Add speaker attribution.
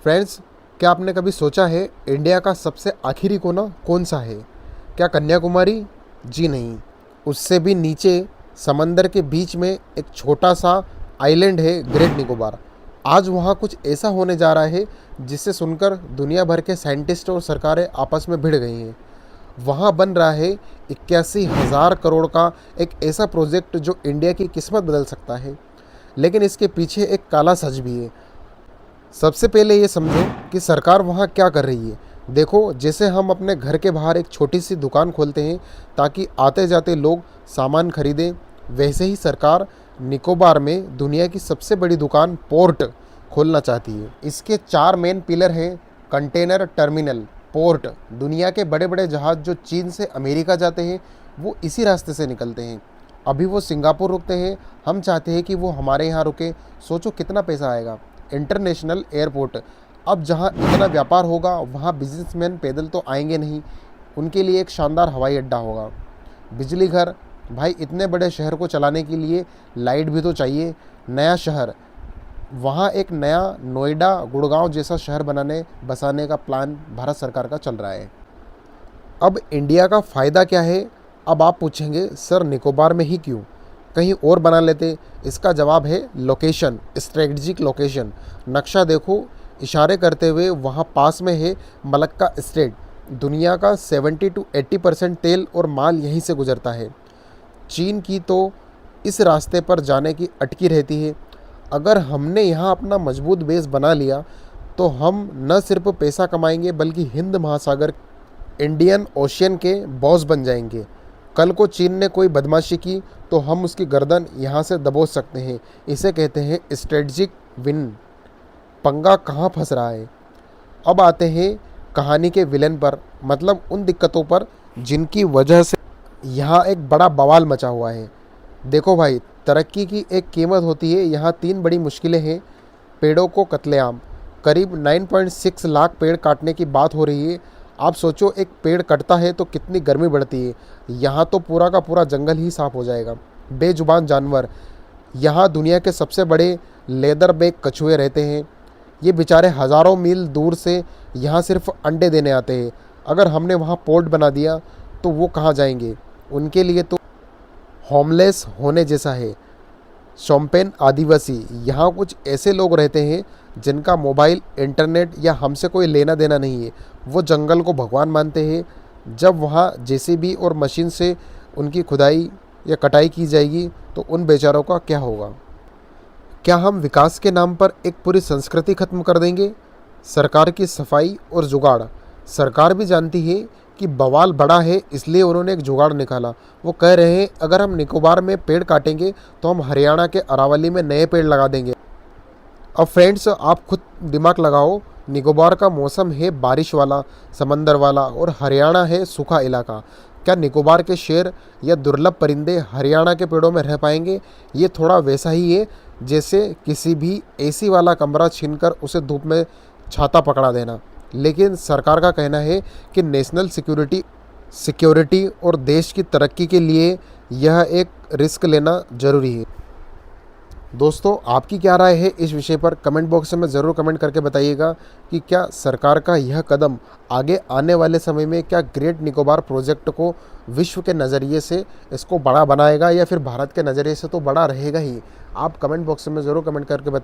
Speaker 1: Friends, क्या आपने कभी सोचा है इंडिया का सबसे आखिरी कोना कौन सा है? क्या कन्याकुमारी? जी नहीं, उससे भी नीचे समंदर के बीच में एक छोटा सा आइलैंड है, ग्रेट निकोबार। आज वहाँ कुछ ऐसा होने जा रहा है जिसे सुनकर दुनिया भर के साइंटिस्ट और सरकारें आपस में भिड़ गई हैं। वहाँ बन रहा है 81,000 करोड़ का एक ऐसा प्रोजेक्ट जो इंडिया की किस्मत बदल सकता है। लेकिन इसके पीछे एक काला सच भी है। सबसे पहले ये समझो कि सरकार वहाँ क्या कर रही है। देखो, जैसे हम अपने घर के बाहर एक छोटी सी दुकान खोलते हैं ताकि आते जाते लोग सामान खरीदें, वैसे ही सरकार निकोबार में दुनिया की सबसे बड़ी दुकान पोर्ट खोलना चाहती है। इसके 4 मेन पिलर हैं। कंटेनर टर्मिनल, पोर्ट, दुनिया के बड़े बड़े जहाज़ जो चीन से अमेरिका जाते हैं वो इसी रास्ते से निकलते हैं। अभी वो सिंगापुर रुकते हैं, हम चाहते हैं कि वो हमारे यहाँ रुके। सोचो कितना पैसा आएगा। इंटरनेशनल एयरपोर्ट, अब जहाँ इतना व्यापार होगा वहाँ बिजनेसमैन पैदल तो आएंगे नहीं, उनके लिए एक शानदार हवाई अड्डा होगा। बिजली घर, भाई इतने बड़े शहर को चलाने के लिए लाइट भी तो चाहिए। नया शहर, वहाँ एक नया नोएडा गुड़गांव जैसा शहर बसाने का प्लान भारत सरकार का चल रहा है। अब इंडिया का फ़ायदा क्या है? अब आप पूछेंगे सर निकोबार में ही क्यों, कहीं और बना लेते। इसका जवाब है लोकेशन, स्ट्रेटजिक लोकेशन। नक्शा देखो, इशारे करते हुए वहाँ पास में है मलक्का स्ट्रेट। दुनिया का 70 to 80% तेल और माल यहीं से गुजरता है। चीन की तो इस रास्ते पर जाने की अटकी रहती है। अगर हमने यहाँ अपना मजबूत बेस बना लिया तो हम न सिर्फ पैसा कमाएंगे बल्कि हिंद महासागर, इंडियन ओशियन के बॉस बन जाएंगे। कल को चीन ने कोई बदमाशी की तो हम उसकी गर्दन यहाँ से दबोच सकते हैं। इसे कहते हैं स्ट्रेटजिक विन। पंगा कहाँ फंस रहा है? अब आते हैं कहानी के विलेन पर, मतलब उन दिक्कतों पर जिनकी वजह से यहाँ एक बड़ा बवाल मचा हुआ है। देखो भाई, तरक्की की एक कीमत होती है। यहाँ 3 बड़ी मुश्किलें हैं। पेड़ों को कत्लेआम, करीब 9.6 लाख पेड़ काटने की बात हो रही है। आप सोचो, एक पेड़ कटता है तो कितनी गर्मी बढ़ती है। यहाँ तो पूरा का पूरा जंगल ही साफ हो जाएगा। बेजुबान जानवर, यहाँ दुनिया के सबसे बड़े लेदर बैक कछुए रहते हैं। ये बेचारे हज़ारों मील दूर से यहाँ सिर्फ अंडे देने आते हैं। अगर हमने वहाँ पोर्ट बना दिया तो वो कहाँ जाएंगे? उनके लिए तो होमलेस होने जैसा है। शोम्पेन आदिवासी, यहाँ कुछ ऐसे लोग रहते हैं जिनका मोबाइल, इंटरनेट या हमसे कोई लेना देना नहीं है। वो जंगल को भगवान मानते हैं। जब वहाँ जेसीबी और मशीन से उनकी खुदाई या कटाई की जाएगी तो उन बेचारों का क्या होगा? क्या हम विकास के नाम पर एक पूरी संस्कृति खत्म कर देंगे? सरकार की सफाई और जुगाड़, सरकार भी जानती है कि बवाल बड़ा है, इसलिए उन्होंने एक जुगाड़ निकाला। वो कह रहे हैं अगर हम निकोबार में पेड़ काटेंगे तो हम हरियाणा के अरावली में नए पेड़ लगा देंगे। अब फ्रेंड्स, आप खुद दिमाग लगाओ। निकोबार का मौसम है बारिश वाला, समंदर वाला, और हरियाणा है सूखा इलाका। क्या निकोबार के शेर या दुर्लभ परिंदे हरियाणा के पेड़ों में रह पाएंगे? ये थोड़ा वैसा ही है जैसे किसी भी एसी वाला कमरा छीनकर उसे धूप में छाता पकड़ा देना। लेकिन सरकार का कहना है कि नेशनल सिक्योरिटी और देश की तरक्की के लिए यह एक रिस्क लेना ज़रूरी है। दोस्तों, आपकी क्या राय है इस विषय पर? कमेंट बॉक्स में ज़रूर कमेंट करके बताइएगा कि क्या सरकार का यह कदम आगे आने वाले समय में क्या ग्रेट निकोबार प्रोजेक्ट को विश्व के नज़रिए से इसको बड़ा बनाएगा या फिर भारत के नज़रिए से तो बड़ा रहेगा ही। आप कमेंट बॉक्स में ज़रूर कमेंट करके बताइए।